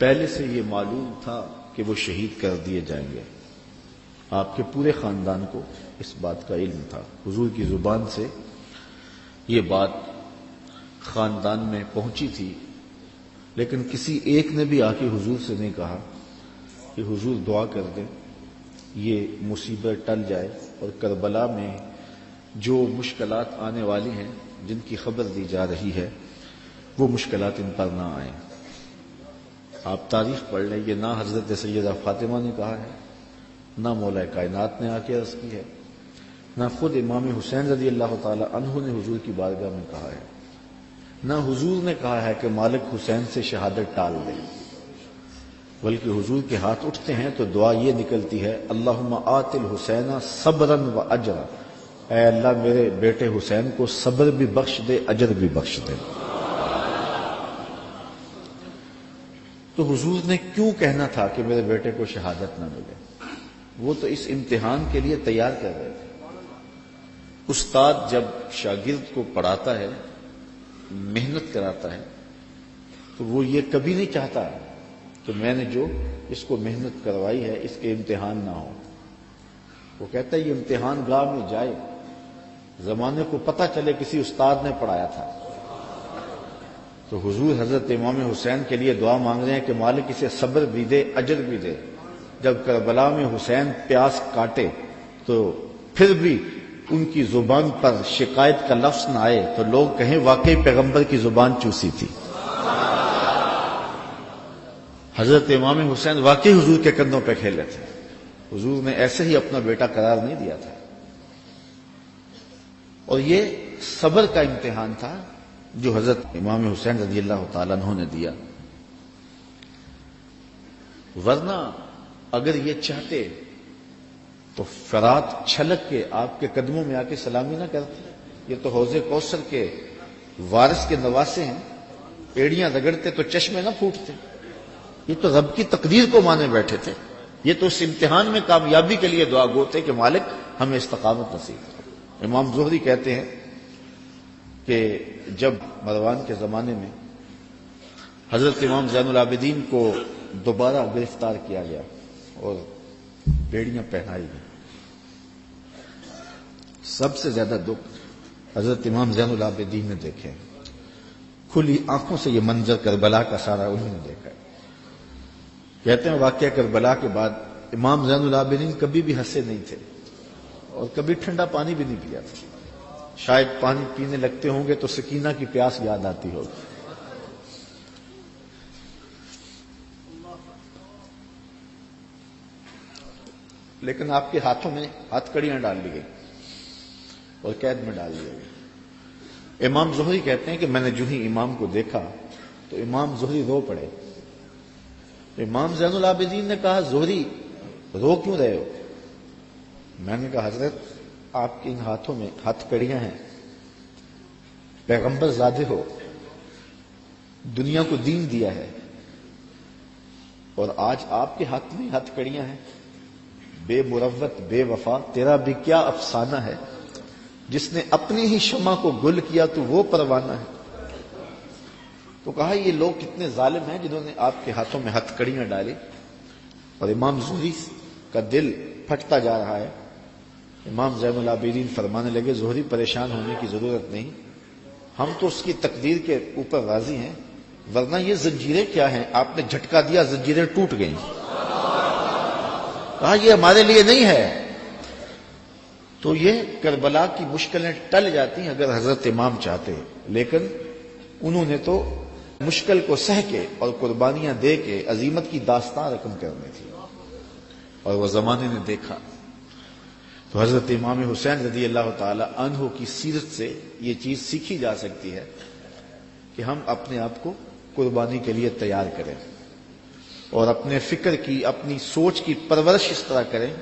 پہلے سے یہ معلوم تھا کہ وہ شہید کر دیے جائیں گے. آپ کے پورے خاندان کو اس بات کا علم تھا. حضور کی زبان سے یہ بات خاندان میں پہنچی تھی، لیکن کسی ایک نے بھی آ کے حضور سے نہیں کہا کہ حضور دعا کر دیں یہ مصیبت ٹل جائے اور کربلا میں جو مشکلات آنے والی ہیں جن کی خبر دی جا رہی ہے وہ مشکلات ان پر نہ آئیں. آپ تاریخ پڑھ لیں، یہ نہ حضرت سیدہ فاطمہ نے کہا ہے، نہ مولا کائنات نے آ کے عرض کی ہے، نہ خود امام حسین رضی اللہ تعالی عنہ نے حضور کی بارگاہ میں کہا ہے، نہ حضور نے کہا ہے کہ مالک حسین سے شہادت ٹال دے، بلکہ حضور کے ہاتھ اٹھتے ہیں تو دعا یہ نکلتی ہے اللہم آت الحسین صبرا و اجرا، اے اللہ میرے بیٹے حسین کو صبر بھی بخش دے، اجر بھی بخش دے. تو حضور نے کیوں کہنا تھا کہ میرے بیٹے کو شہادت نہ ملے؟ وہ تو اس امتحان کے لیے تیار کر رہے تھے. استاد جب شاگرد کو پڑھاتا ہے، محنت کراتا ہے، تو وہ یہ کبھی نہیں چاہتا کہ میں نے جو اس کو محنت کروائی ہے اس کے امتحان نہ ہو. وہ کہتا ہے یہ امتحان گاہ میں جائے، زمانے کو پتہ چلے کسی استاد نے پڑھایا تھا. تو حضور حضرت امام حسین کے لیے دعا مانگ رہے ہیں کہ مالک اسے صبر بھی دے، اجر بھی دے. جب کربلا میں حسین پیاس کاٹے تو پھر بھی ان کی زبان پر شکایت کا لفظ نہ آئے تو لوگ کہیں واقعی پیغمبر کی زبان چوسی تھی. حضرت امام حسین واقعی حضور کے کندھوں پہ کھیلے تھے. حضور نے ایسے ہی اپنا بیٹا قرار نہیں دیا تھا. اور یہ صبر کا امتحان تھا جو حضرت امام حسین رضی اللہ تعالیٰ عنہ نے دیا. ورنہ اگر یہ چاہتے تو فرات چھلک کے آپ کے قدموں میں آ کے سلامی نہ کرتے. یہ تو حوض کوثر کے وارث کے نواسے ہیں، ایڑیاں رگڑتے تو چشمے نہ پھوٹتے. یہ تو رب کی تقدیر کو مانے بیٹھے تھے. یہ تو اس امتحان میں کامیابی کے لیے دعا گو تھے کہ مالک ہمیں استقامت نصیب کرو. امام زہری کہتے ہیں کہ جب مروان کے زمانے میں حضرت امام زین العابدین کو دوبارہ گرفتار کیا گیا اور بیڑیاں پہنائی گئی، سب سے زیادہ دکھ حضرت امام زین العابدین نے دیکھے. کھلی آنکھوں سے یہ منظر کربلا کا سارا انہوں نے دیکھا. کہتے ہیں واقعہ کربلا کے بعد امام زین العابدین کبھی بھی ہنسے نہیں تھے اور کبھی ٹھنڈا پانی بھی نہیں پیا تھا. شاید پانی پینے لگتے ہوں گے تو سکینہ کی پیاس یاد آتی ہوگی. لیکن آپ کے ہاتھوں میں ہاتھ کڑیاں ڈال لی گئی اور قید میں ڈال دیا گیا. امام زہری کہتے ہیں کہ میں نے جو ہی امام کو دیکھا تو امام زہری رو پڑے. امام زین العابدین نے کہا زہری رو کیوں رہے ہو؟ میں نے کہا حضرت آپ کے ان ہاتھوں میں ہاتھ کڑیاں ہیں، پیغمبر زادے ہو، دنیا کو دین دیا ہے، اور آج آپ کے ہاتھ میں ہاتھ کڑیاں ہیں. بے مروت بے وفا تیرا بھی کیا افسانہ ہے، جس نے اپنی ہی شمع کو گل کیا تو وہ پروانہ ہے. تو کہا یہ لوگ کتنے ظالم ہیں جنہوں نے آپ کے ہاتھوں میں ہتھ کڑیاں ڈالی. اور امام زہری کا دل پھٹتا جا رہا ہے. امام زین العابدین فرمانے لگے زہری پریشان ہونے کی ضرورت نہیں، ہم تو اس کی تقدیر کے اوپر راضی ہیں، ورنہ یہ زنجیریں کیا ہیں؟ آپ نے جھٹکا دیا زنجیریں ٹوٹ گئیں. کہا یہ ہمارے لیے نہیں ہے. تو یہ کربلا کی مشکلیں ٹل جاتی ہیں اگر حضرت امام چاہتے، لیکن انہوں نے تو مشکل کو سہ کے اور قربانیاں دے کے عظیمت کی داستان رقم کرنی تھی، اور وہ زمانے نے دیکھا. تو حضرت امام حسین رضی اللہ تعالی عنہ کی سیرت سے یہ چیز سیکھی جا سکتی ہے کہ ہم اپنے آپ کو قربانی کے لیے تیار کریں اور اپنے فکر کی، اپنی سوچ کی پرورش اس طرح کریں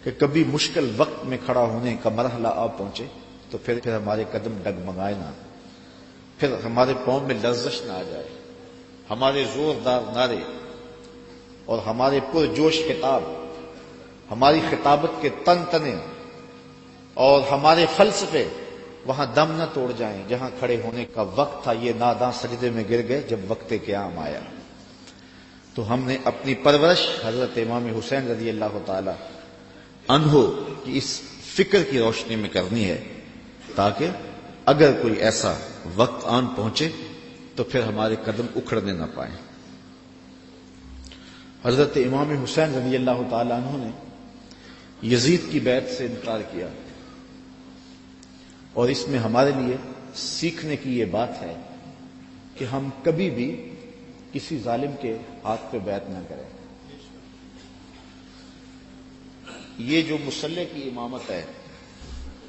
کہ کبھی مشکل وقت میں کھڑا ہونے کا مرحلہ آ پہنچے تو پھر ہمارے قدم ڈگمگائے نہ، پھر ہمارے پاؤں میں لرزش نہ آ جائے. ہمارے زوردار نعرے اور ہمارے پرجوش خطاب، ہماری خطابت کے تن تنے اور ہمارے فلسفے وہاں دم نہ توڑ جائیں جہاں کھڑے ہونے کا وقت تھا. یہ ناداں سجدے میں گر گئے جب وقت قیام آیا. تو ہم نے اپنی پرورش حضرت امام حسین رضی اللہ تعالی عنہ کی اس فکر کی روشنی میں کرنی ہے، تاکہ اگر کوئی ایسا وقت آن پہنچے تو پھر ہمارے قدم اکھڑنے نہ پائیں۔ حضرت امام حسین رضی اللہ تعالی عنہ نے یزید کی بیعت سے انکار کیا، اور اس میں ہمارے لیے سیکھنے کی یہ بات ہے کہ ہم کبھی بھی کسی ظالم کے ہاتھ پہ بیعت نہ کریں۔ یہ جو مسلح کی امامت ہے،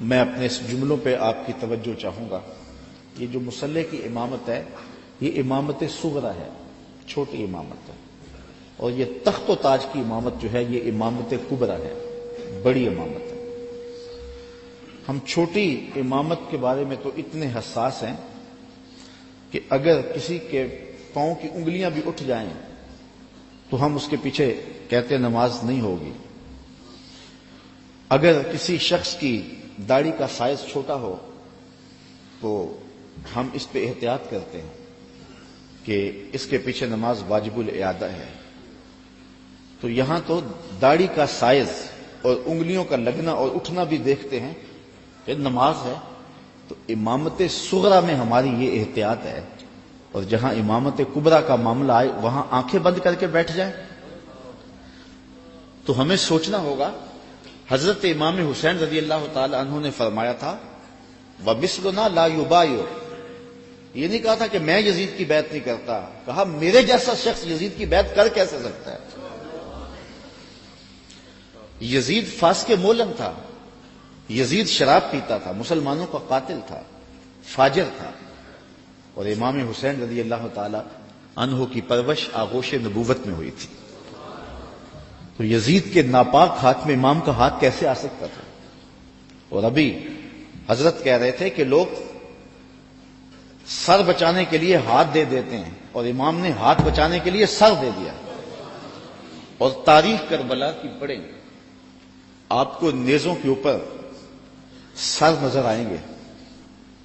میں اپنے اس جملوں پہ آپ کی توجہ چاہوں گا۔ یہ جو مسلح کی امامت ہے، یہ امامت صغرا ہے، چھوٹی امامت ہے، اور یہ تخت و تاج کی امامت جو ہے یہ امامت کبریٰ ہے، بڑی امامت ہے۔ ہم چھوٹی امامت کے بارے میں تو اتنے حساس ہیں کہ اگر کسی کے پاؤں کی انگلیاں بھی اٹھ جائیں تو ہم اس کے پیچھے کہتے نماز نہیں ہوگی۔ اگر کسی شخص کی داڑھی کا سائز چھوٹا ہو تو ہم اس پہ احتیاط کرتے ہیں کہ اس کے پیچھے نماز واجب الاعادہ ہے۔ تو یہاں تو داڑھی کا سائز اور انگلیوں کا لگنا اور اٹھنا بھی دیکھتے ہیں کہ نماز ہے۔ تو امامت صغرا میں ہماری یہ احتیاط ہے، اور جہاں امامت کبریٰ کا معاملہ آئے وہاں آنکھیں بند کر کے بیٹھ جائیں۔ تو ہمیں سوچنا ہوگا، حضرت امام حسین رضی اللہ تعالی عنہ نے فرمایا تھا وَمِثْلُنَا لَا يُبَايِعُ، یہ نہیں کہا تھا کہ میں یزید کی بیعت نہیں کرتا، کہا میرے جیسا شخص یزید کی بیعت کر کیسے سکتا ہے۔ یزید فاسق مولن تھا، یزید شراب پیتا تھا، مسلمانوں کا قاتل تھا، فاجر تھا، اور امام حسین رضی اللہ تعالی عنہ کی پرورش آغوش نبوت میں ہوئی تھی۔ تو یزید کے ناپاک ہاتھ میں امام کا ہاتھ کیسے آ سکتا تھا؟ اور ابھی حضرت کہہ رہے تھے کہ لوگ سر بچانے کے لیے ہاتھ دے دیتے ہیں، اور امام نے ہاتھ بچانے کے لیے سر دے دیا۔ اور تاریخ کربلا کی پڑھیں، آپ کو نیزوں کے اوپر سر نظر آئیں گے،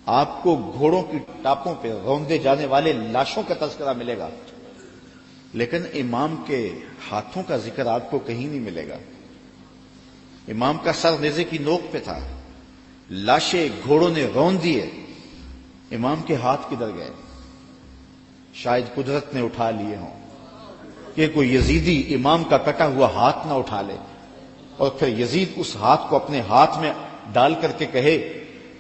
آپ کو گھوڑوں کی ٹاپوں پہ روندے جانے والے لاشوں کا تذکرہ ملے گا، لیکن امام کے ہاتھوں کا ذکر آپ کو کہیں نہیں ملے گا۔ امام کا سر نیزے کی نوک پہ تھا، لاشیں گھوڑوں نے روند دیے، امام کے ہاتھ کدھر گئے؟ شاید قدرت نے اٹھا لیے ہوں کہ کوئی یزیدی امام کا کٹا ہوا ہاتھ نہ اٹھا لے، اور پھر یزید اس ہاتھ کو اپنے ہاتھ میں ڈال کر کے کہے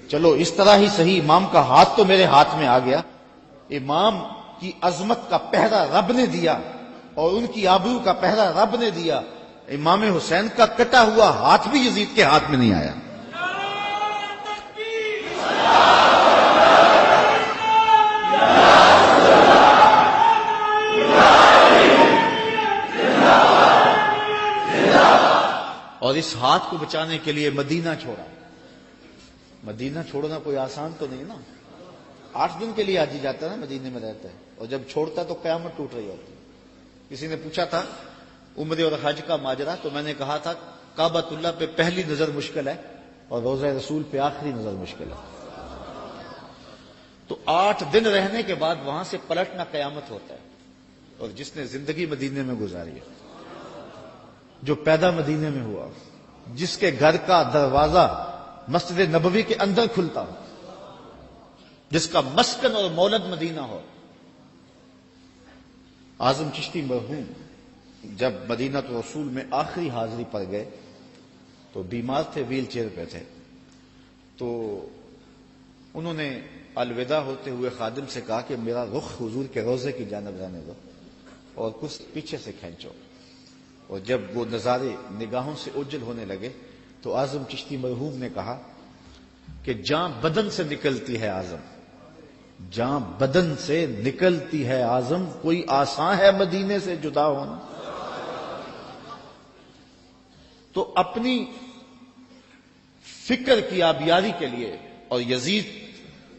چلو اس طرح ہی صحیح، امام کا ہاتھ تو میرے ہاتھ میں آ گیا۔ امام کی عظمت کا پہرا رب نے دیا، اور ان کی آبرو کا پہرا رب نے دیا۔ امام حسین کا کٹا ہوا ہاتھ بھی یزید کے ہاتھ میں نہیں آیا۔ اور اس ہاتھ کو بچانے کے لیے مدینہ چھوڑا۔ مدینہ چھوڑنا کوئی آسان تو نہیں نا، 8 دن کے لیے حاجی جاتا ہے نا، مدینے میں رہتا ہے، اور جب چھوڑتا ہے تو قیامت ٹوٹ رہی ہوتی ہے۔ کسی نے پوچھا تھا عمرے اور حج کا ماجرا، تو میں نے کہا تھا کعبۃ اللہ پہ پہلی نظر مشکل ہے اور روضہ رسول پہ آخری نظر مشکل ہے۔ تو 8 دن رہنے کے بعد وہاں سے پلٹنا قیامت ہوتا ہے۔ اور جس نے زندگی مدینے میں گزاری ہے، جو پیدا مدینے میں ہوا، جس کے گھر کا دروازہ مسجد نبوی کے اندر کھلتا ہو، جس کا مسکن اور مولد مدینہ ہو۔ اعظم چشتی مرحوم جب مدینہ رسول میں آخری حاضری پر گئے تو بیمار تھے، ویل چیئر پہ تھے، تو انہوں نے الوداع ہوتے ہوئے خادم سے کہا کہ میرا رخ حضور کے روضے کی جانب رہنے دو اور کچھ پیچھے سے کھینچو۔ اور جب وہ نظارے نگاہوں سے اوجھل ہونے لگے تو اعظم چشتی مرحوم نے کہا کہ جان بدن سے نکلتی ہے اعظم، جان بدن سے نکلتی ہے اعظم، کوئی آسان ہے مدینے سے جدا ہونا۔ تو اپنی فکر کی آبیاری کے لیے اور یزید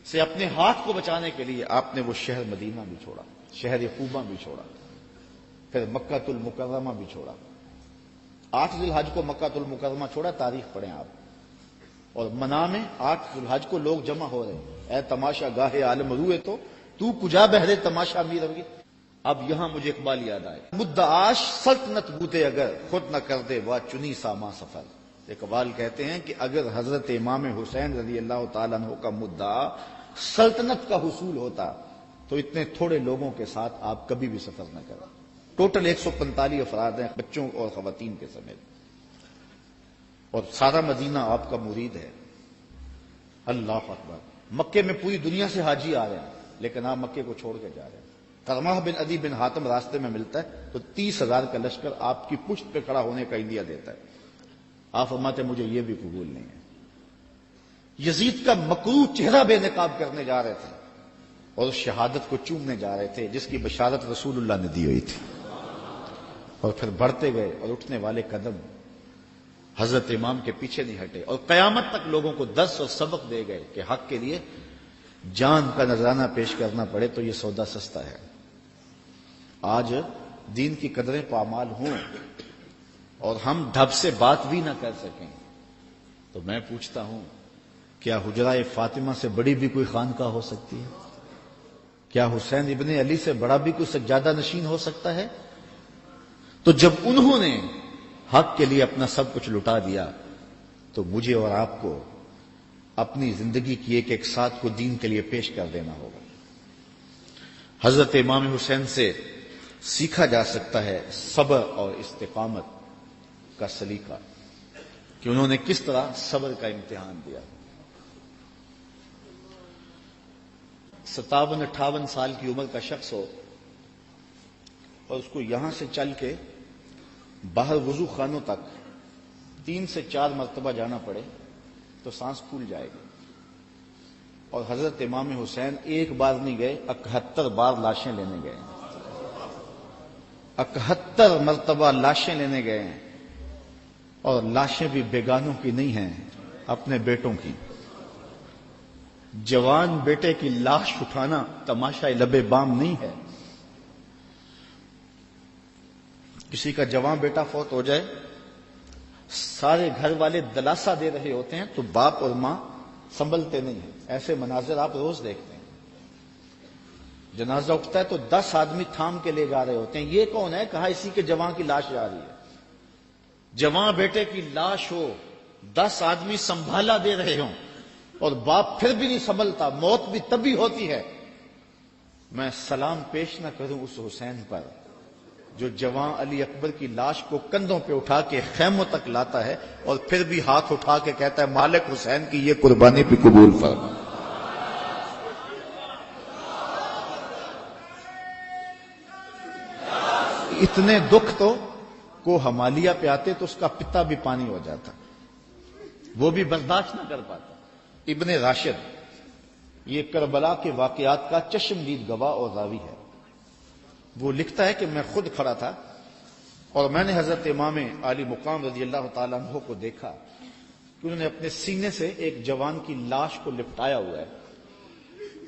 سے اپنے ہاتھ کو بچانے کے لیے آپ نے وہ شہر مدینہ بھی چھوڑا، شہر قوبہ بھی چھوڑا، پھر مکہ المکرمہ بھی چھوڑا۔ 8 ذی الحج کو مکہ المکرمہ چھوڑا، تاریخ پڑھیں آپ، اور منا میں 8 ذی الحج کو لوگ جمع ہو رہے ہیں، اے تماشا گاہے عالم روئے تو کجا بہرے تماشا می روی۔ اب یہاں مجھے اقبال یاد آئے، مدعاش سلطنت بوتے اگر خود نہ کر دے وا چنی ساما سفر۔ اقبال کہتے ہیں کہ اگر حضرت امام حسین رضی اللہ تعالیٰ عنہ کا مدعا سلطنت کا حصول ہوتا تو اتنے تھوڑے لوگوں کے ساتھ آپ کبھی بھی سفر نہ کریں۔ ٹوٹل 145 افراد ہیں، بچوں اور خواتین کے سمیت، اور سارا مدینہ آپ کا مرید ہے۔ اللہ اکبر۔ مکے میں پوری دنیا سے حاجی آ رہے ہیں، لیکن آپ مکے کو چھوڑ کے جا رہے ہیں۔ کرمہ بن عدی بن حاتم راستے میں ملتا ہے تو 30,000 کا لشکر آپ کی پشت پہ کھڑا ہونے کا عندیہ دیتا ہے۔ آپ فرماتے مجھے یہ بھی قبول نہیں ہے۔ یزید کا مکروہ چہرہ بے نقاب کرنے جا رہے تھے اور اس شہادت کو چومنے جا رہے تھے جس کی بشارت رسول اللہ نے دی ہوئی تھی، اور پھر بڑھتے گئے اور اٹھنے والے قدم حضرت امام کے پیچھے نہیں ہٹے، اور قیامت تک لوگوں کو درس اور سبق دے گئے کہ حق کے لیے جان کا نذرانہ پیش کرنا پڑے تو یہ سودا سستا ہے۔ آج دین کی قدریں پامال ہوں اور ہم ڈھب سے بات بھی نہ کر سکیں تو میں پوچھتا ہوں، کیا حجرہ فاطمہ سے بڑی بھی کوئی خانقاہ ہو سکتی ہے؟ کیا حسین ابن علی سے بڑا بھی کوئی سجادہ نشین ہو سکتا ہے؟ تو جب انہوں نے حق کے لیے اپنا سب کچھ لٹا دیا تو مجھے اور آپ کو اپنی زندگی کی ایک ساتھ کو دین کے لیے پیش کر دینا ہوگا۔ حضرت امام حسین سے سیکھا جا سکتا ہے صبر اور استقامت کا سلیقہ، کہ انہوں نے کس طرح صبر کا امتحان دیا۔ 57-58 سال کی عمر کا شخص ہو اور اس کو یہاں سے چل کے باہر وضو خانوں تک 3 سے 4 مرتبہ جانا پڑے تو سانس پھول جائے گی، اور حضرت امام حسین ایک بار نہیں گئے، 71 بار لاشیں لینے گئے، 71 مرتبہ لاشیں لینے گئے ہیں، اور لاشیں بھی بیگانوں کی نہیں ہیں، اپنے بیٹوں کی۔ جوان بیٹے کی لاش اٹھانا تماشا لبے بام نہیں ہے۔ کسی کا جوان بیٹا فوت ہو جائے، سارے گھر والے دلاسا دے رہے ہوتے ہیں تو باپ اور ماں سنبھلتے نہیں ہیں۔ ایسے مناظر آپ روز دیکھتے ہیں۔ جنازہ اٹھتا ہے تو 10 آدمی تھام کے لے جا رہے ہوتے ہیں، یہ کون ہے؟ کہا اسی کے جوان کی لاش جا رہی ہے۔ جوان بیٹے کی لاش ہو، 10 آدمی سنبھالا دے رہے ہوں اور باپ پھر بھی نہیں سنبھلتا، موت بھی تبھی ہوتی ہے۔ میں سلام پیش نہ کروں اس حسین پر جو جوان علی اکبر کی لاش کو کندھوں پہ اٹھا کے خیموں تک لاتا ہے اور پھر بھی ہاتھ اٹھا کے کہتا ہے مالک حسین کی یہ قربانی بھی قبول فرما۔ اتنے دکھ تو کو ہمالیہ پہ آتے تو اس کا پتا بھی پانی ہو جاتا، وہ بھی برداشت نہ کر پاتا۔ ابن راشد یہ کربلا کے واقعات کا چشمدید گواہ اور راوی ہے۔ وہ لکھتا ہے کہ میں خود کھڑا تھا اور میں نے حضرت امام عالی مقام رضی اللہ تعالیٰ عنہ کو دیکھا کہ انہوں نے اپنے سینے سے ایک جوان کی لاش کو لپٹایا ہوا ہے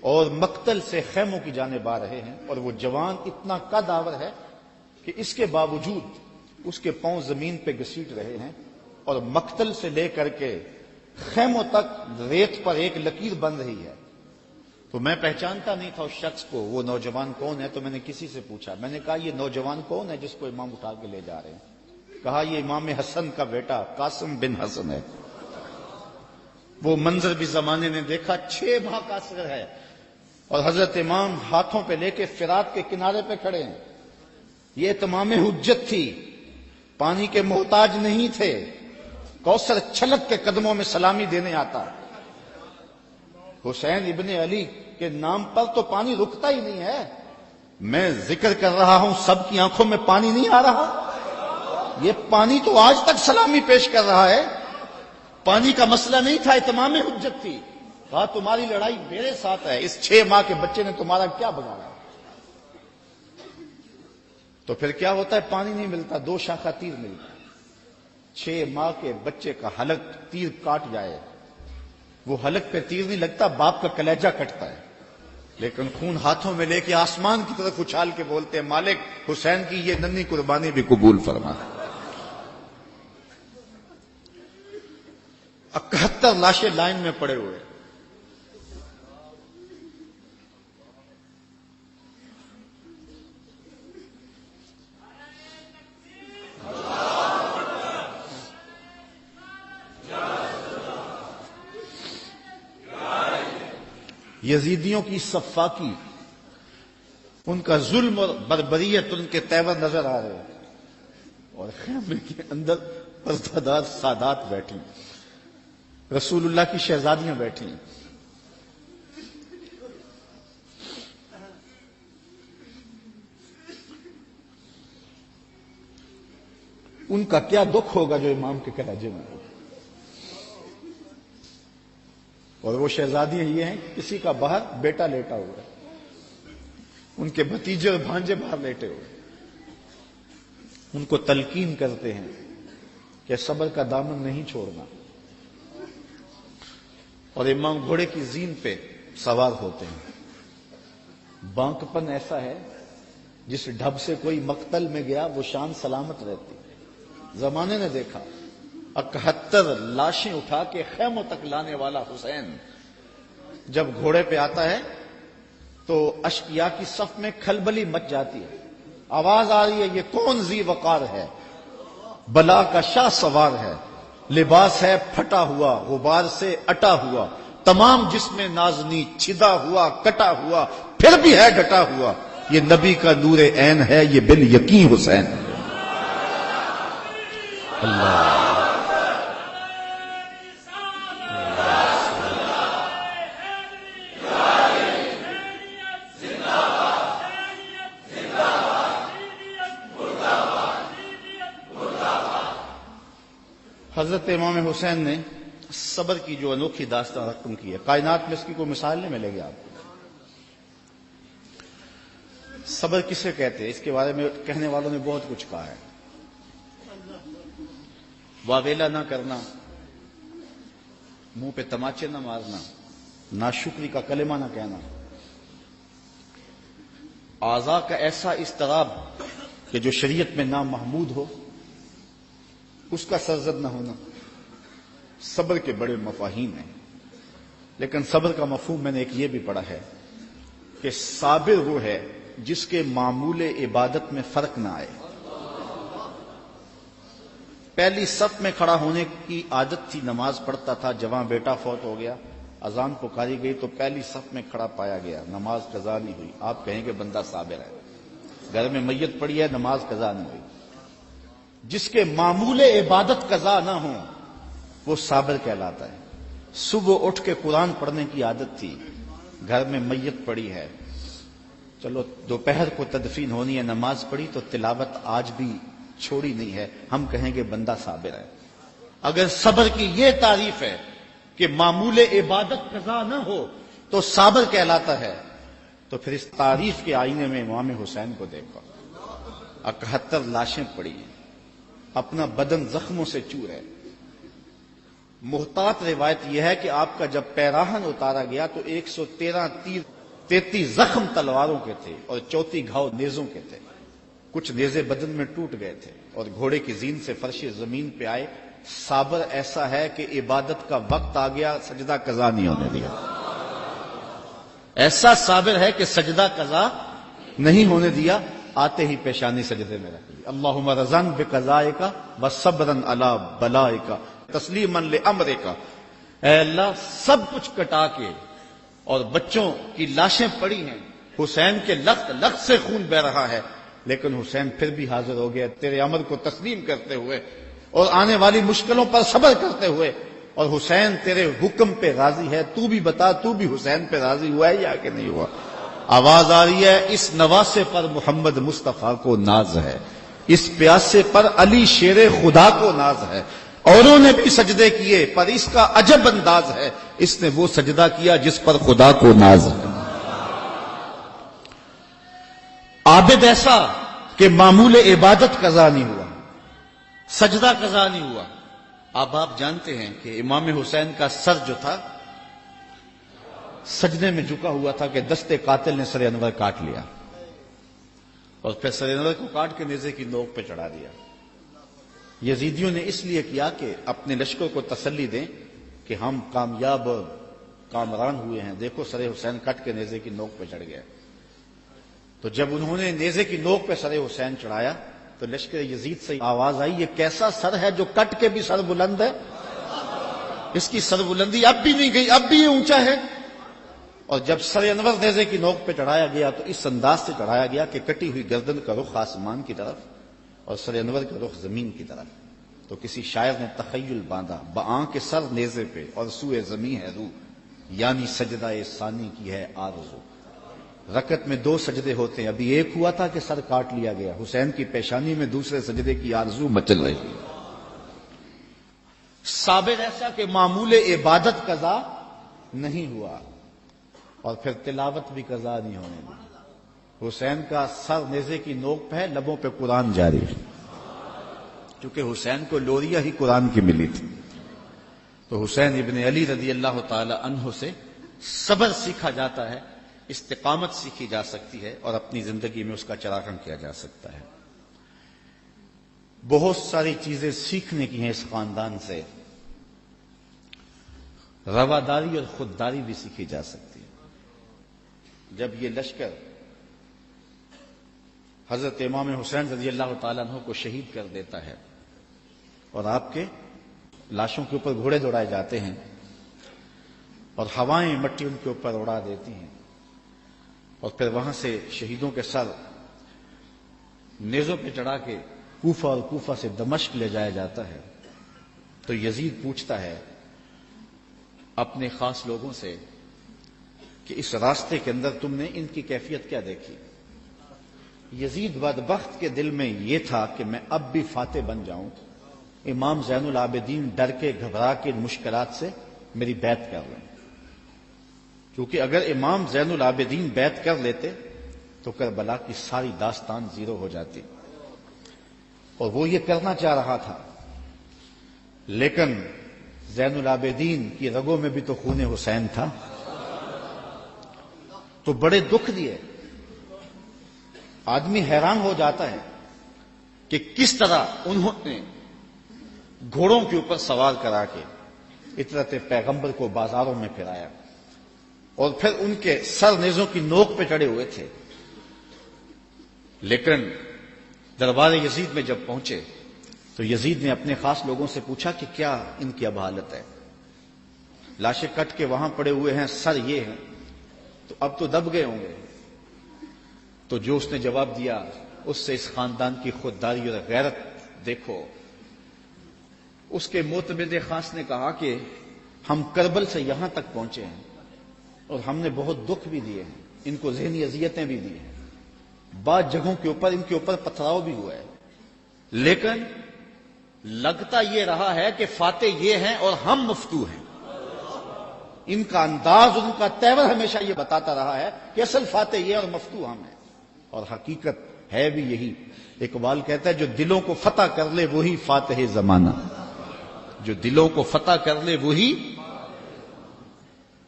اور مقتل سے خیموں کی جانب آ رہے ہیں، اور وہ جوان اتنا قد آور ہے کہ اس کے باوجود اس کے پاؤں زمین پہ گھسیٹ رہے ہیں، اور مقتل سے لے کر کے خیموں تک ریت پر ایک لکیر بن رہی ہے۔ تو میں پہچانتا نہیں تھا اس شخص کو، وہ نوجوان کون ہے؟ تو میں نے کسی سے پوچھا، میں نے کہا یہ نوجوان کون ہے جس کو امام اٹھا کے لے جا رہے ہیں؟ کہا یہ امام حسن کا بیٹا قاسم بن حسن ہے۔ وہ منظر بھی زمانے نے دیکھا، 6 ماہ کا اصغر ہے اور حضرت امام ہاتھوں پہ لے کے فرات کے کنارے پہ کھڑے ہیں۔ یہ تمام حجت تھی، پانی کے محتاج نہیں تھے، کوثر چھلک کے قدموں میں سلامی دینے آتا۔ حسین ابن علی کے نام پر تو پانی رکتا ہی نہیں ہے۔ میں ذکر کر رہا ہوں، سب کی آنکھوں میں پانی نہیں آ رہا؟ یہ پانی تو آج تک سلامی پیش کر رہا ہے۔ پانی کا مسئلہ نہیں تھا، اتمام حجت تھی۔ کہا تمہاری لڑائی میرے ساتھ ہے، اس 6 ماہ کے بچے نے تمہارا کیا بگاڑا؟ تو پھر کیا ہوتا ہے؟ پانی نہیں ملتا، 2 شاخہ تیر ملتا ہے۔ 6 ماہ کے بچے کا حلق تیر کاٹ جائے، وہ حلق پہ تیر نہیں لگتا، باپ کا کلیجہ کٹتا ہے، لیکن خون ہاتھوں میں لے کے آسمان کی طرف اچھال کے بولتے ہیں مالک حسین کی یہ ننھی قربانی بھی قبول فرما۔ 71 لاشیں لائن میں پڑے ہوئے۔ یزیدیوں کی صفاقی، ان کا ظلم اور بربریت ان کے تیور نظر آ رہے ہیں، اور خیمے کے اندر پردہ سادات بیٹھی، رسول اللہ کی شہزادیاں بیٹھی ہیں۔ ان کا کیا دکھ ہوگا جو امام کے کلیجے میں ہوگا۔ اور وہ شہزادیاں یہ ہیں کہ کسی کا باہر بیٹا لیٹا ہوا ہے، ان کے بھتیجے اور بھانجے باہر لیٹے ہوئے، ان کو تلقین کرتے ہیں کہ صبر کا دامن نہیں چھوڑنا، اور امام گھوڑے کی زین پہ سوار ہوتے ہیں۔ بانکپن ایسا ہے جس ڈھب سے کوئی مقتل میں گیا وہ شان سلامت رہتی۔ زمانے نے دیکھا 71 لاشیں اٹھا کے خیموں تک لانے والا حسین جب گھوڑے پہ آتا ہے تو اشقیاء کی صف میں کھلبلی مچ جاتی ہے، آواز آ رہی ہے یہ کون ذی وقار ہے، بلا کا شاہ سوار ہے، لباس ہے پھٹا ہوا غبار سے اٹا ہوا، تمام جسم نازنی چھدا ہوا کٹا ہوا، پھر بھی ہے ڈٹا ہوا، یہ نبی کا نور عین ہے، یہ بال یقین حسین ہے۔ اللہ حضرت امام حسین نے صبر کی جو انوکھی داستان رقم کی ہے، کائنات میں اس کی کوئی مثال نہیں ملے گی آپ کو۔ صبر کسے کہتے ہیں اس کے بارے میں کہنے والوں نے بہت کچھ کہا ہے۔ واویلا نہ کرنا، منہ پہ تماچے نہ مارنا، ناشکری کا کلمہ نہ کہنا، اعضاء کا ایسا اضطراب کہ جو شریعت میں نامحمود ہو اس کا سرزد نہ ہونا، صبر کے بڑے مفاہیم ہیں۔ لیکن صبر کا مفہوم میں نے ایک یہ بھی پڑھا ہے کہ صابر وہ ہے جس کے معمول عبادت میں فرق نہ آئے۔ پہلی صف میں کھڑا ہونے کی عادت تھی، نماز پڑھتا تھا، جوان بیٹا فوت ہو گیا، اذان پکاری گئی تو پہلی صف میں کھڑا پایا گیا، نماز قضا نہیں ہوئی، آپ کہیں گے بندہ صابر ہے۔ گھر میں میت پڑی ہے، نماز قضا نہیں ہوئی۔ جس کے معمول عبادت قضا نہ ہوں وہ صابر کہلاتا ہے۔ صبح اٹھ کے قرآن پڑھنے کی عادت تھی، گھر میں میت پڑی ہے، چلو دوپہر کو تدفین ہونی ہے، نماز پڑھی تو تلاوت آج بھی چھوڑی نہیں ہے، ہم کہیں گے بندہ صابر ہے۔ اگر صبر کی یہ تعریف ہے کہ معمول عبادت قضا نہ ہو تو صابر کہلاتا ہے، تو پھر اس تعریف کے آئینے میں امام حسین کو دیکھو، 71 لاشیں پڑی ہیں، اپنا بدن زخموں سے چور ہے۔ محتاط روایت یہ ہے کہ آپ کا جب پیراہن اتارا گیا تو 113 تیر، 33 زخم تلواروں کے تھے اور 34 گھاؤ نیزوں کے تھے، کچھ نیزے بدن میں ٹوٹ گئے تھے، اور گھوڑے کی زین سے فرش زمین پہ آئے۔ صابر ایسا ہے کہ عبادت کا وقت آ گیا، سجدہ قضا نہیں ہونے دیا۔ ایسا صابر ہے کہ سجدہ قضا نہیں ہونے دیا، آتے ہی پیشانی سجدے میں رکھ لی، اللہم رضن بقضائک وصبرن علی بلائک تسلیما لامرک۔ اے اللہ سب کچھ کٹا کے، اور بچوں کی لاشیں پڑی ہیں، حسین کے لخت لخت سے خون بہ رہا ہے، لیکن حسین پھر بھی حاضر ہو گیا تیرے امر کو تسلیم کرتے ہوئے اور آنے والی مشکلوں پر صبر کرتے ہوئے، اور حسین تیرے حکم پہ راضی ہے، تو بھی بتا تو بھی حسین پہ راضی ہوا ہے یا کہ نہیں ہوا۔ آواز آ رہی ہے اس نواسے پر محمد مصطفیٰ کو ناز ہے، اس پیاسے پر علی شیر خدا کو ناز ہے، اوروں نے بھی سجدے کیے پر اس کا عجب انداز ہے، اس نے وہ سجدہ کیا جس پر خدا کو ناز ہے۔ عابد ایسا کہ معمول عبادت قضا نہیں ہوا، سجدہ قضا نہیں ہوا۔ اب آپ جانتے ہیں کہ امام حسین کا سر جو تھا سجدے میں جھکا ہوا تھا کہ دستے قاتل نے سر انور کاٹ لیا، اور پھر سر انور کو کاٹ کے نیزے کی نوک پہ چڑھا دیا۔ یزیدیوں نے اس لیے کیا کہ اپنے لشکر کو تسلی دیں کہ ہم کامیاب اور کامران ہوئے ہیں، دیکھو سر حسین کٹ کے نیزے کی نوک پہ چڑھ گیا۔ تو جب انہوں نے نیزے کی نوک پہ سر حسین چڑھایا تو لشکر یزید سے آواز آئی یہ کیسا سر ہے جو کٹ کے بھی سر بلند ہے، اس کی سر بلندی اب بھی نہیں گئی، اب بھی یہ اونچا ہے۔ اور جب سر انور نیزے کی نوک پہ چڑھایا گیا تو اس انداز سے چڑھایا گیا کہ کٹی ہوئی گردن کا رخ آسمان کی طرف اور سر انور کا رخ زمین کی طرف. تو کسی شاعر نے تخیل باندھا، بآں کے سر نیزے پہ اور سوئے زمین ہے روح، یعنی سجدہ ثانی کی ہے آرزو. رکعت میں 2 سجدے ہوتے ہیں، ابھی ایک ہوا تھا کہ سر کاٹ لیا گیا. حسین کی پیشانی میں دوسرے سجدے کی آرزو مچل رہی ہے. ثابت ایسا کہ معمول عبادت قضا نہیں ہوا اور پھر تلاوت بھی قضا نہیں ہونے دی. حسین کا سر نیزے کی نوک پہ ہے، لبوں پہ قرآن جاری ہے، کیونکہ حسین کو لوریا ہی قرآن کی ملی تھی. تو حسین ابن علی رضی اللہ تعالی عنہ سے صبر سیکھا جاتا ہے، استقامت سیکھی جا سکتی ہے اور اپنی زندگی میں اس کا چراغاں کیا جا سکتا ہے. بہت ساری چیزیں سیکھنے کی ہیں اس خاندان سے. رواداری اور خودداری بھی سیکھی جا سکتی ہے. جب یہ لشکر حضرت امام حسین رضی اللہ تعالیٰ عنہ کو شہید کر دیتا ہے اور آپ کے لاشوں کے اوپر گھوڑے دوڑائے جاتے ہیں اور ہوائیں مٹی ان کے اوپر اڑا دیتی ہیں اور پھر وہاں سے شہیدوں کے سر نیزوں پہ چڑھا کے کوفہ اور کوفہ سے دمشق لے جایا جاتا ہے، تو یزید پوچھتا ہے اپنے خاص لوگوں سے کہ اس راستے کے اندر تم نے ان کی کیفیت کیا دیکھی؟ یزید بدبخت کے دل میں یہ تھا کہ میں اب بھی فاتح بن جاؤں، امام زین العابدین ڈر کے گھبرا کے مشکلات سے میری بیعت کر لیں. کیونکہ اگر امام زین العابدین بیعت کر لیتے تو کربلا کی ساری داستان زیرو ہو جاتی، اور وہ یہ کرنا چاہ رہا تھا. لیکن زین العابدین کی رگوں میں بھی تو خون حسین تھا، تو بڑے دکھ دیے. آدمی حیران ہو جاتا ہے کہ کس طرح انہوں نے گھوڑوں کے اوپر سوار کرا کے اطرت پیغمبر کو بازاروں میں پھرایا اور پھر ان کے سر نیزوں کی نوک پہ چڑھے ہوئے تھے. لیکن دربار یزید میں جب پہنچے تو یزید نے اپنے خاص لوگوں سے پوچھا کہ کیا ان کی اب حالت ہے؟ لاشیں کٹ کے وہاں پڑے ہوئے ہیں، سر یہ ہیں، تو اب تو دب گئے ہوں گے. تو جو اس نے جواب دیا اس سے اس خاندان کی خودداری اور غیرت دیکھو. اس کے معتمد خاص نے کہا کہ ہم کربل سے یہاں تک پہنچے ہیں اور ہم نے بہت دکھ بھی دیے ہیں، ان کو ذہنی اذیتیں بھی دی ہیں، بعض جگہوں کے اوپر ان کے اوپر پتھراؤ بھی ہوا ہے، لیکن لگتا یہ رہا ہے کہ فاتح یہ ہیں اور ہم مفتو ہیں. ان کا انداز، ان کا تیور ہمیشہ یہ بتاتا رہا ہے کہ اصل فاتح یہ اور مفتو ہم ہیں، اور حقیقت ہے بھی یہی. اقبال کہتا ہے جو دلوں کو فتح کر لے وہی فاتح زمانہ، جو دلوں کو فتح کر لے وہی.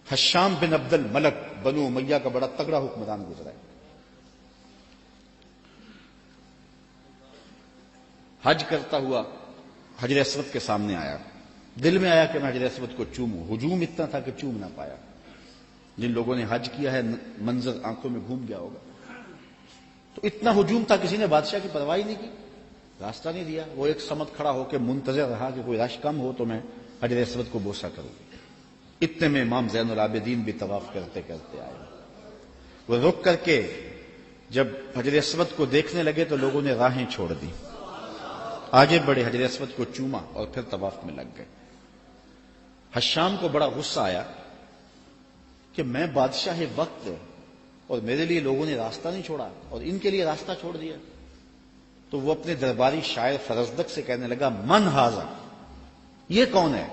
حشام بن عبد الملک بنو امیہ کا بڑا تگڑا حکمران گزرا ہے. حج کرتا ہوا حجر اسود کے سامنے آیا، دل میں آیا کہ میں حجر اسود کو چوموں. ہجوم اتنا تھا کہ چوم نہ پایا. جن لوگوں نے حج کیا ہے منظر آنکھوں میں گھوم گیا ہوگا. تو اتنا ہجوم تھا کسی نے بادشاہ کی پرواہ نہیں کی، راستہ نہیں دیا. وہ ایک سمت کھڑا ہو کے منتظر رہا کہ کوئی رش کم ہو تو میں حجر اسود کو بوسہ کروں. اتنے میں امام زین العابدین بھی طواف کرتے کرتے آئے. وہ رک کر کے جب حجر اسود کو دیکھنے لگے تو لوگوں نے راہیں چھوڑ دی، آگے بڑھے، حجر اسود کو چوما اور پھر طواف میں لگ گئے. حشام کو بڑا غصہ آیا کہ میں بادشاہ وقت اور میرے لیے لوگوں نے راستہ نہیں چھوڑا اور ان کے لیے راستہ چھوڑ دیا. تو وہ اپنے درباری شاعر فرزدق سے کہنے لگا من ہاذا، یہ کون ہے؟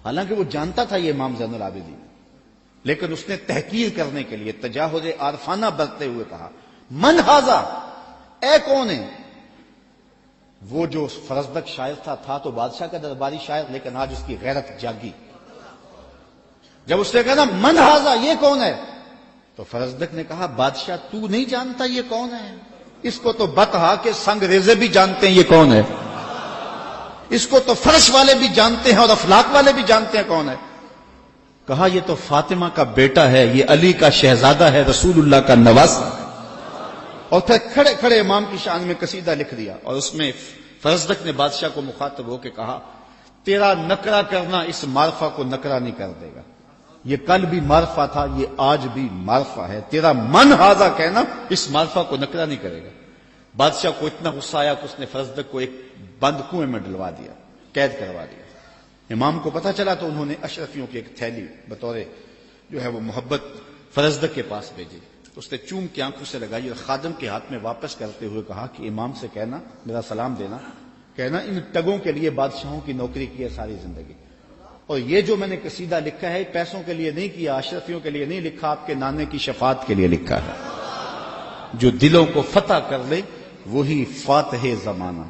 حالانکہ وہ جانتا تھا یہ امام زین العابدین، لیکن اس نے تحقیر کرنے کے لیے تجاہز عارفانہ برتتے ہوئے کہا من ہاذا، اے کون ہے؟ وہ جو فرزدق شاعر تھا تو بادشاہ کا درباری شاعر، لیکن آج اس کی غیرت جاگی. جب اس نے کہا نا من ہاذا، یہ کون ہے، تو فرزدق نے کہا بادشاہ تو نہیں جانتا یہ کون ہے؟ اس کو تو بتہا کے سنگ ریزے بھی جانتے ہیں یہ کون ہے، اس کو تو فرش والے بھی جانتے ہیں اور افلاک والے بھی جانتے ہیں کون ہے. کہا یہ تو فاطمہ کا بیٹا ہے، یہ علی کا شہزادہ ہے، رسول اللہ کا نواسہ ہے. اور پھر کھڑے کھڑے امام کی شان میں قصیدہ لکھ دیا اور اس میں فرزدق نے بادشاہ کو مخاطب ہو کے کہا تیرا نکرہ کرنا اس معرفہ کو نکرہ نہیں کر دے گا. یہ کل بھی معرفہ تھا، یہ آج بھی معرفہ ہے. تیرا من ہاذا کہنا اس معرفہ کو نکرا نہیں کرے گا. بادشاہ کو اتنا غصہ آیا کہ اس نے فرزدق کو ایک بند کنویں میں ڈلوا دیا، قید کروا دیا. امام کو پتہ چلا تو انہوں نے اشرفیوں کی ایک تھیلی بطور جو ہے وہ محبت فرزدق کے پاس بھیجی. اس نے چوم کی آنکھوں سے لگائی اور خادم کے ہاتھ میں واپس کرتے ہوئے کہا کہ امام سے کہنا، میرا سلام دینا، کہنا ان ٹگوں کے لیے بادشاہوں کی نوکری کی ہے ساری زندگی، اور یہ جو میں نے قصیدہ لکھا ہے پیسوں کے لیے نہیں کیا، اشرفیوں کے لیے نہیں لکھا، آپ کے نانے کی شفاعت کے لیے لکھا ہے. جو دلوں کو فتح کر لے وہی فاتح زمانہ.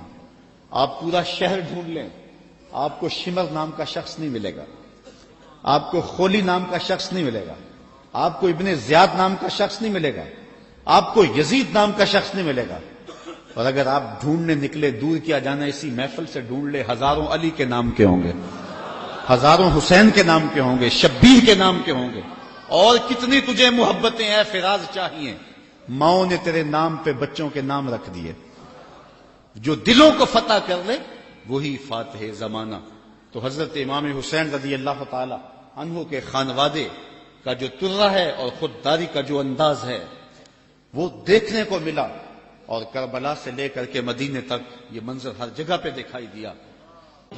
آپ پورا شہر ڈھونڈ لیں، آپ کو شمر نام کا شخص نہیں ملے گا، آپ کو خولی نام کا شخص نہیں ملے گا، آپ کو ابن زیاد نام کا شخص نہیں ملے گا، آپ کو یزید نام کا شخص نہیں ملے گا. اور اگر آپ ڈھونڈنے نکلے، دور کیا جانا، اسی محفل سے ڈھونڈ لے، ہزاروں علی کے نام کے ہوں گے، ہزاروں حسین کے نام کے ہوں گے، شبیر کے نام کے ہوں گے. اور کتنی تجھے محبتیں اے فراز چاہیے، ماؤں نے تیرے نام پہ بچوں کے نام رکھ دیے. جو دلوں کو فتح کر لے وہی فاتح زمانہ. تو حضرت امام حسین رضی اللہ تعالی عنہ کے خانوادے کا جو ترہ ہے اور خودداری کا جو انداز ہے وہ دیکھنے کو ملا. اور کربلا سے لے کر کے مدینے تک یہ منظر ہر جگہ پہ دکھائی دیا.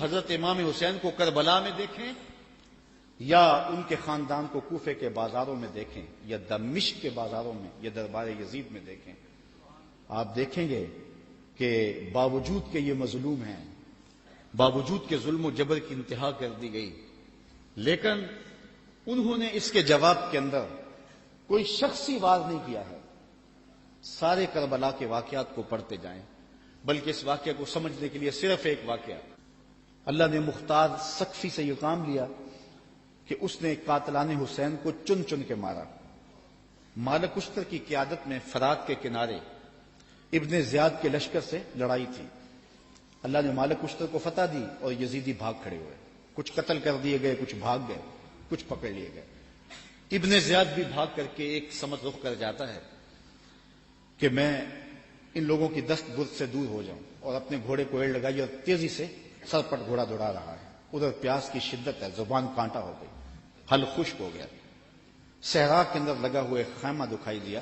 حضرت امام حسین کو کربلا میں دیکھیں یا ان کے خاندان کو کوفے کے بازاروں میں دیکھیں یا دمشق کے بازاروں میں یا دربار یزید میں دیکھیں، آپ دیکھیں گے کہ باوجود کہ یہ مظلوم ہیں، باوجود کہ ظلم و جبر کی انتہا کر دی گئی، لیکن انہوں نے اس کے جواب کے اندر کوئی شخصی وار نہیں کیا ہے. سارے کربلا کے واقعات کو پڑھتے جائیں، بلکہ اس واقعے کو سمجھنے کے لیے صرف ایک واقعہ، اللہ نے مختار سقفی سے یہ کام لیا کہ اس نے قاتلان حسین کو چن چن کے مارا. مالک اشتر کی قیادت میں فرات کے کنارے ابن زیاد کے لشکر سے لڑائی تھی. اللہ نے مالک اشتر کو فتح دی اور یزیدی بھاگ کھڑے ہوئے، کچھ قتل کر دیے گئے، کچھ بھاگ گئے، کچھ پکڑ لیے گئے. ابن زیاد بھی بھاگ کر کے ایک سمت رخ کر جاتا ہے کہ میں ان لوگوں کی دست برد سے دور ہو جاؤں، اور اپنے گھوڑے کو ایڑ لگائی اور تیزی سے سرپٹ گھوڑا دوڑا رہا ہے. ادھر پیاس کی شدت ہے، زبان کانٹا ہو گئی، حل خشک ہو گیا. صحرا کے اندر لگا ہوئے خیمہ دکھائی دیا.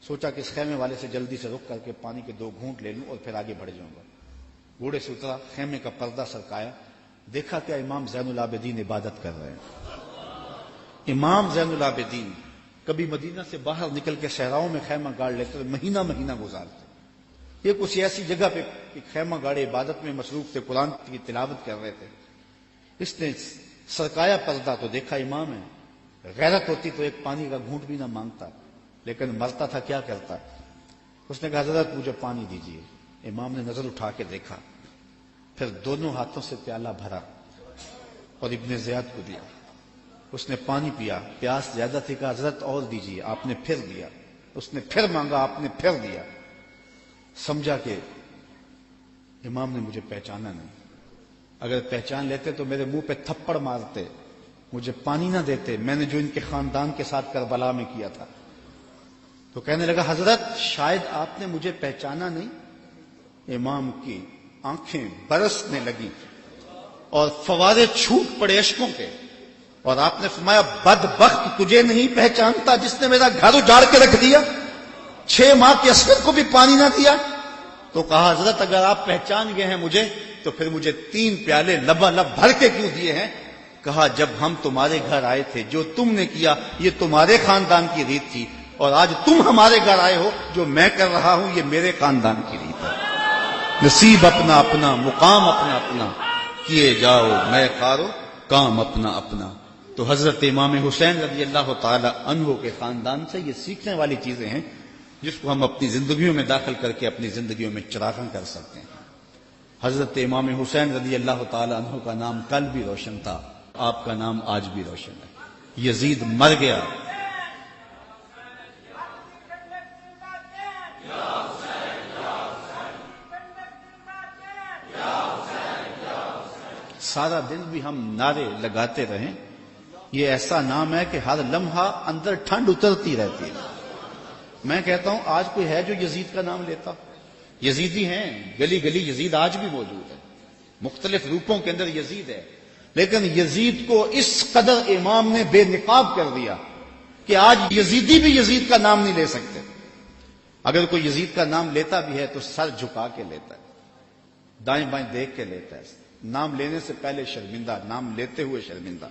سوچا کہ اس خیمے والے سے جلدی سے رک کر کے پانی کے 2 گھونٹ لے لوں اور پھر آگے بڑھ جاؤں گا. گھوڑے سے اترا، خیمے کا پردہ سرکایا، دیکھا کہ امام زین العابدین عبادت کر رہے ہیں. امام زین العابدین کبھی مدینہ سے باہر نکل کے صحراؤں میں خیمہ گاڑ لیتے تھے، مہینہ مہینہ گزارتے. یہ کچھ ایسی جگہ پہ خیمہ گاڑے عبادت میں مصروف تھے، قرآن کی تلاوت کر رہے تھے. اس نے سرکایا پردہ تو دیکھا امام ہے. غیرت ہوتی تو ایک پانی کا گھونٹ بھی نہ مانگتا، لیکن مرتا تھا کیا کرتا. اس نے کہا حضرت مجھے پانی دیجیے. امام نے نظر اٹھا کے دیکھا، پھر دونوں ہاتھوں سے پیالہ بھرا اور ابن زیاد کو دیا. اس نے پانی پیا، پیاس زیادہ تھی، کہا حضرت اور دیجیے. آپ نے پھر دیا. اس نے پھر مانگا، آپ نے پھر دیا. سمجھا کہ امام نے مجھے پہچانا نہیں. اگر پہچان لیتے تو میرے منہ پہ تھپڑ مارتے، مجھے پانی نہ دیتے، میں نے جو ان کے خاندان کے ساتھ کربلا میں کیا تھا. تو کہنے لگا حضرت شاید آپ نے مجھے پہچانا نہیں. امام کی آنکھیں برسنے لگی اور فوارے چھوٹ پڑے اشکوں کے، اور آپ نے فرمایا بدبخت تجھے نہیں پہچانتا جس نے میرا گھر اجاڑ کے رکھ دیا، 6 ماہ کے عسکر کو بھی پانی نہ دیا. تو کہا حضرت اگر آپ پہچان گئے ہیں مجھے تو پھر مجھے 3 پیالے لبالب بھر کے کیوں دیے ہیں؟ کہا جب ہم تمہارے گھر آئے تھے جو تم نے کیا یہ تمہارے خاندان کی ریت تھی، اور آج تم ہمارے گھر آئے ہو جو میں کر رہا ہوں یہ میرے خاندان کی ریت ہے. نصیب اپنا اپنا، مقام اپنا اپنا، کیے جاؤ میں کارو کام اپنا اپنا. تو حضرت امام حسین رضی اللہ تعالی عنہ کے خاندان سے یہ سیکھنے والی چیزیں ہیں جس کو ہم اپنی زندگیوں میں داخل کر کے اپنی زندگیوں میں چراغاں کر سکتے ہیں. حضرت امام حسین رضی اللہ تعالی عنہ کا نام کل بھی روشن تھا، آپ کا نام آج بھی روشن ہے. یزید مر گیا، سارا دن بھی ہم نعرے لگاتے رہیں. یہ ایسا نام ہے کہ ہر لمحہ اندر ٹھنڈ اترتی رہتی ہے. میں کہتا ہوں آج کوئی ہے جو یزید کا نام لیتا؟ یزیدی ہیں، گلی گلی یزید آج بھی موجود ہے، مختلف روپوں کے اندر یزید ہے. لیکن یزید کو اس قدر امام نے بے نقاب کر دیا کہ آج یزیدی بھی یزید کا نام نہیں لے سکتے. اگر کوئی یزید کا نام لیتا بھی ہے تو سر جھکا کے لیتا ہے، دائیں بائیں دیکھ کے لیتا ہے. نام لینے سے پہلے شرمندہ، نام لیتے ہوئے شرمندہ،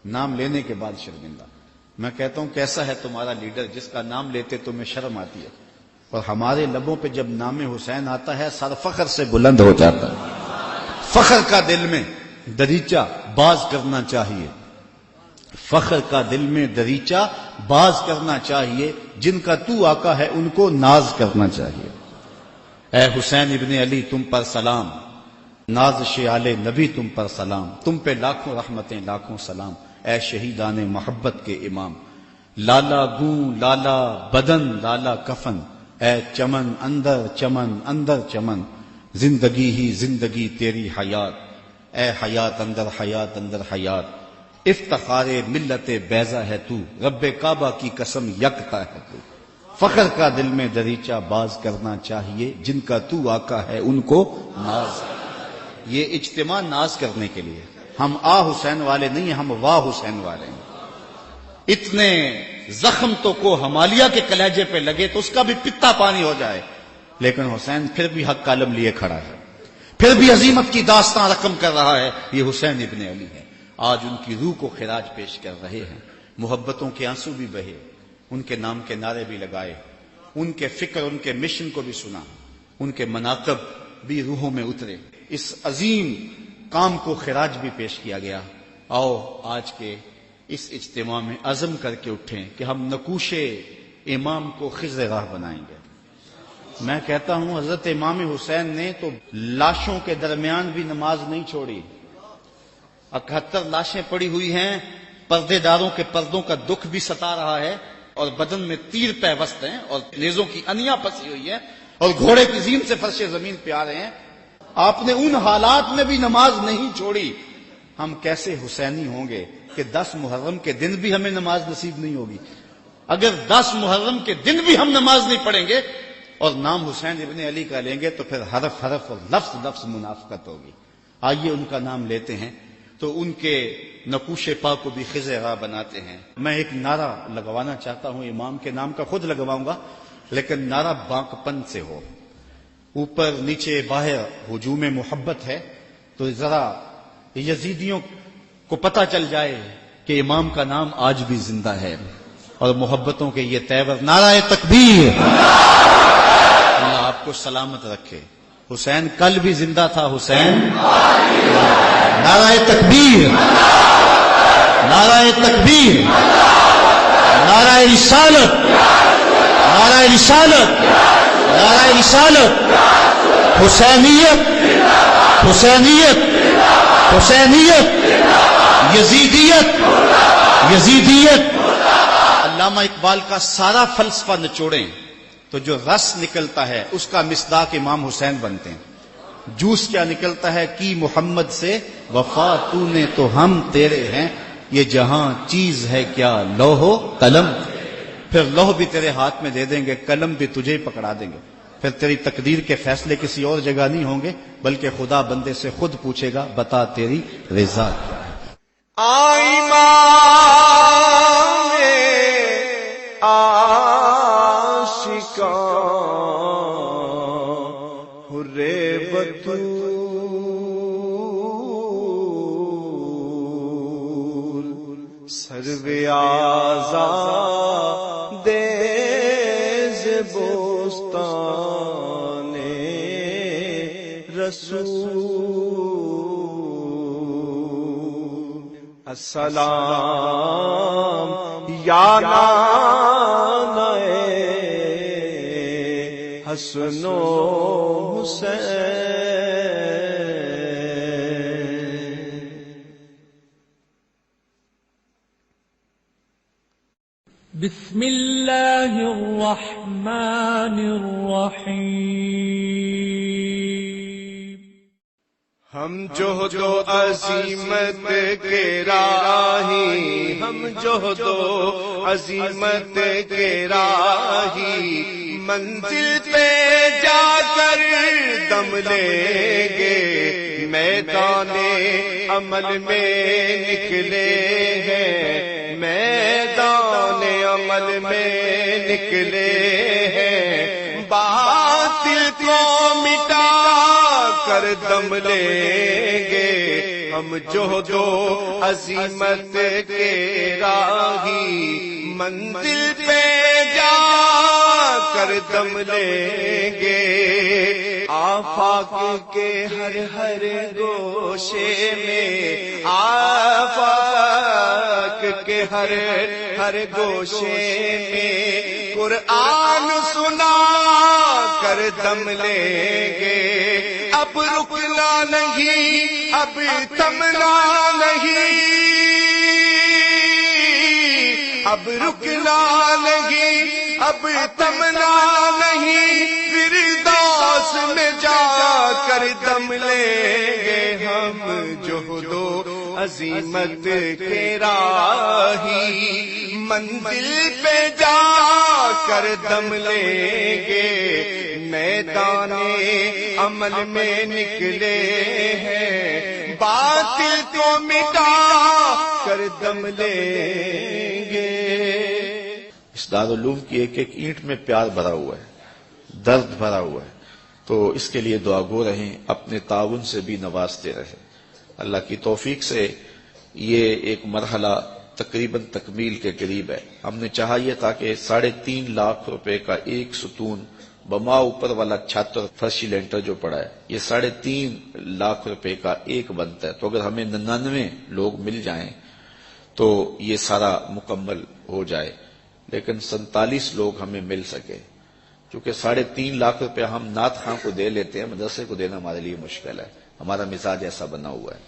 نام لینے کے بعد شرمندہ. میں کہتا ہوں کیسا ہے تمہارا لیڈر جس کا نام لیتے تمہیں شرم آتی ہے، اور ہمارے لبوں پہ جب نام حسین آتا ہے سر فخر سے بلند ہو جاتا ہے. فخر کا دل میں دریچہ باز کرنا چاہیے، فخر کا دل میں دریچہ باز کرنا چاہیے. جن کا تو آقا ہے ان کو ناز کرنا چاہیے. اے حسین ابن علی تم پر سلام، ناز شعال نبی تم پر سلام، تم پہ لاکھوں رحمتیں لاکھوں سلام. اے شہیدان محبت کے امام، لالا گوں لالا بدن لالا کفن، اے چمن اندر چمن، زندگی ہی زندگی تیری حیات، اے حیات اندر حیات. افتخار ملت بیضا ہے تو، رب کعبہ کی قسم یکتا ہے تو. فخر کا دل میں دریچہ باز کرنا چاہیے، جن کا تو آقا ہے ان کو ناز. یہ اجتماع ناز کرنے کے لیے. ہم آ حسین والے نہیں ہیں، ہم واہ حسین والے ہیں. اتنے زخم تو کو ہمالیہ کے کلیجے پہ لگے تو اس کا بھی پتا پانی ہو جائے، لیکن حسین پھر بھی حق کا علم لیے کھڑا ہے، پھر بھی عظیمت کی داستان رقم کر رہا ہے. یہ حسین ابن علی ہے. آج ان کی روح کو خراج پیش کر رہے ہیں. محبتوں کے آنسو بھی بہے، ان کے نام کے نعرے بھی لگائے، ان کے فکر ان کے مشن کو بھی سنا، ان کے مناقب بھی روحوں میں اترے. اس عظیم کام کو خراج بھی پیش کیا گیا. آؤ آج کے اس اجتماع میں عزم کر کے اٹھیں کہ ہم نقوش امام کو خضر راہ بنائیں گے. میں کہتا ہوں حضرت امام حسین نے تو لاشوں کے درمیان بھی نماز نہیں چھوڑی. 71 لاشیں پڑی ہوئی ہیں، پردے داروں کے پردوں کا دکھ بھی ستا رہا ہے، اور بدن میں تیر پیوست ہیں، اور نیزوں کی انیاں پسی ہوئی ہیں، اور گھوڑے کی زین سے فرش زمین پہ آ رہے ہیں. آپ نے ان حالات میں بھی نماز نہیں چھوڑی. ہم کیسے حسینی ہوں گے کہ 10 محرم کے دن بھی ہمیں نماز نصیب نہیں ہوگی؟ اگر 10 محرم کے دن بھی ہم نماز نہیں پڑھیں گے اور نام حسین ابن علی کا لیں گے تو پھر حرف حرف اور لفظ لفظ منافقت ہوگی. آئیے ان کا نام لیتے ہیں تو ان کے نقوش پا کو بھی خضر راہ بناتے ہیں. میں ایک نعرہ لگوانا چاہتا ہوں، امام کے نام کا خود لگواؤں گا، لیکن نعرہ بانکپن سے ہو. اوپر نیچے باہر ہجوم محبت ہے، تو ذرا یزیدیوں کو پتہ چل جائے کہ امام کا نام آج بھی زندہ ہے، اور محبتوں کے یہ تیور. نعرہ تکبیر. اللہ آپ کو سلامت رکھے. حسین کل بھی زندہ تھا. حسین. نعرہ تکبیر، نعرہ تکبیر، نعرہ رسالت، نعرہ رسالت، نعرہ رسالت. حسینیت، حسینیت، حسینیت، یزیدیت، یزیدیت. علامہ اقبال کا سارا فلسفہ نچوڑیں تو جو رس نکلتا ہے اس کا مصداق امام حسین بنتے ہیں. جوس کیا نکلتا ہے؟ کی محمد سے وفا تو نے تو ہم تیرے ہیں، یہ جہاں چیز ہے کیا لوح و قلم. پھر لوح بھی تیرے ہاتھ میں دے دیں گے، قلم بھی تجھے پکڑا دیں گے. پھر تیری تقدیر کے فیصلے کسی اور جگہ نہیں ہوں گے، بلکہ خدا بندے سے خود پوچھے گا بتا تیری رضا کیا ہے. سرو آزاد ز بوستان رسول، السلام یا نانہ حسن و حسین. بسم اللہ الرحمن الرحیم. ہم جوہد و عظیمت کے راہی، ہم جوہد و عظیمت کے راہی، منزل پہ جا کر دم لیں گے میدان عمل میں نکلے ہیں، میدان عمل میں نکلے ہیں، باطل کو مٹا کر دم لیں گے، ہم جہد و عزیمت کے راہی منزل پہ جا کر دم لیں گے، آفاق کے ہر ہر گوشے میں، آفاق کے ہر ہر گوشے میں قرآن سنا کر دم لیں گے، اب رکنا نہیں، اب تھمنا نہیں، اب رکنا نہیں، اب تھمنا نہیں، فردوس میں جا کر دم لیں گے، ہم جہد و عزیمت کے راہی منزل پہ جا کر دم لیں گے، میدان عمل میں نکلے ہیں، باطل کو مٹا کر دم لیں گے۔ اس دارالعلوم کی ایک ایک اینٹ میں پیار بھرا ہوا ہے، درد بھرا ہوا ہے، تو اس کے لیے دعا گو رہیں، اپنے تعاون سے بھی نوازتے رہیں۔ اللہ کی توفیق سے یہ ایک مرحلہ تقریباً تکمیل کے قریب ہے۔ ہم نے چاہا یہ تھا کہ 3.5 لاکھ روپے کا ایک ستون بما اوپر والا چھت اور فرشی لینٹر جو پڑا ہے، یہ 3.5 لاکھ روپے کا ایک بنتا ہے، تو اگر ہمیں 99 لوگ مل جائیں تو یہ سارا مکمل ہو جائے، لیکن 47 لوگ ہمیں مل سکے، چونکہ 3.5 لاکھ روپے ہم نعت خواں کو دے لیتے ہیں، مدرسے کو دینا ہمارے لیے مشکل ہے، ہمارا مزاج ایسا بنا ہوا ہے،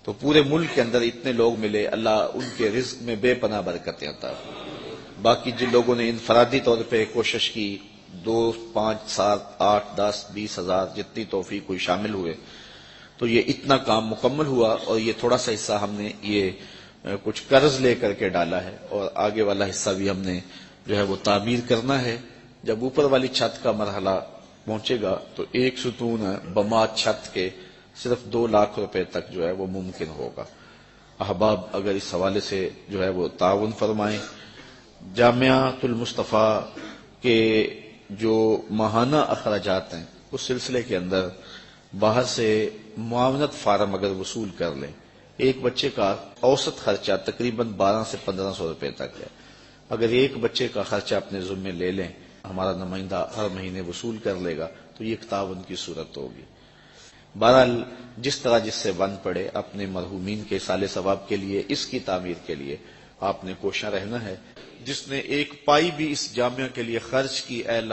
تو پورے ملک کے اندر اتنے لوگ ملے، اللہ ان کے رزق میں بے پناہ برکتیں عطا فرمائے۔ باقی جن لوگوں نے انفرادی طور پہ کوشش کی، 2، 5، 7، 8، 10، 20 ہزار جتنی توفیق کوئی شامل ہوئے، تو یہ اتنا کام مکمل ہوا، اور یہ تھوڑا سا حصہ ہم نے یہ کچھ قرض لے کر کے ڈالا ہے، اور آگے والا حصہ بھی ہم نے جو ہے وہ تعمیر کرنا ہے۔ جب اوپر والی چھت کا مرحلہ پہنچے گا تو ایک ستون بما چھت کے صرف 2 لاکھ روپے تک جو ہے وہ ممکن ہوگا۔ احباب اگر اس حوالے سے جو ہے وہ تعاون فرمائیں۔ جامعۃ المصطفیٰ کے جو ماہانہ اخراجات ہیں اس سلسلے کے اندر باہر سے معاونت فارم اگر وصول کر لیں، ایک بچے کا اوسط خرچہ تقریباً 1200 سے 1500 روپے تک ہے، اگر ایک بچے کا خرچہ اپنے ذمے لے لیں، ہمارا نمائندہ ہر مہینے وصول کر لے گا، تو یہ ایک تعاون کی صورت ہوگی۔ بہرحال جس طرح جس سے بن پڑے، اپنے مرحومین کے صالح ثواب کے لیے، اس کی تعمیر کے لیے آپ نے کوشاں رہنا ہے۔ جس نے ایک پائی بھی اس جامعہ کے لیے خرچ کی، اے اللہ